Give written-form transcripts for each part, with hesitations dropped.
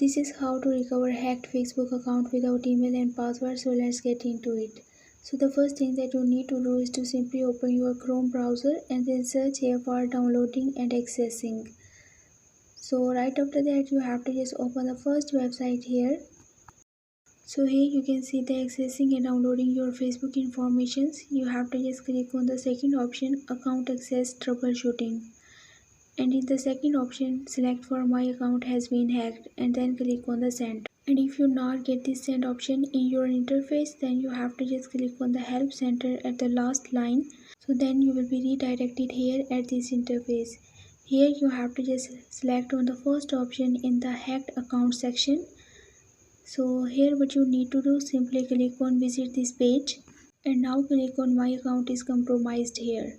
This is how to recover hacked Facebook account without email and password, so let's get into it. So the first thing that you need to do is to simply open your Chrome browser and then search here for downloading and accessing. So right after that you have to just open the first website here. So here you can see the accessing and downloading your Facebook informations. You have to just click on the second option, account access troubleshooting. And in the second option, select for my account has been hacked and then click on the send. And if you not get this send option in your interface, then you have to just click on the help center at the last line. So then you will be redirected here at this interface. Here you have to just select on the first option in the hacked account section. So here what you need to do, simply click on visit this page and now click on my account is compromised here.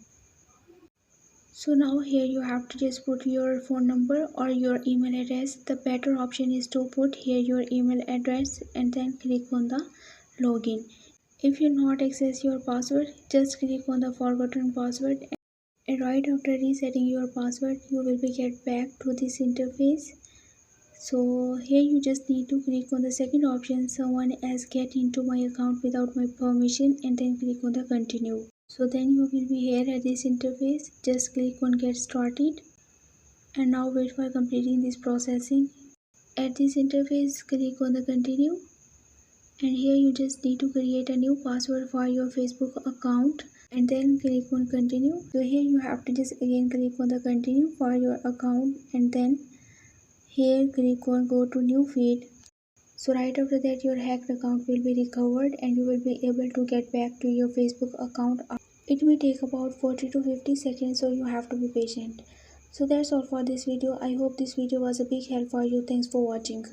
So now here you have to just put your phone number or your email address. The better option is to put here your email address and then click on the login. If you not access your password, just click on the forgotten password and right after resetting your password you will be get back to this interface. So here you just need to click on the second option, someone else get into my account without my permission, and then click on the continue. So then you will be here at this interface. Just click on get started and now wait for completing this processing. At this interface click on the continue and here you just need to create a new password for your Facebook account and then click on continue. So here you have to just again click on the continue for your account and then here click on go to new feed. So right after that your hacked account will be recovered and you will be able to get back to your Facebook account. It may take about 40 to 50 seconds, so you have to be patient. So that's all for this video. I hope this video was a big help for you. Thanks for watching.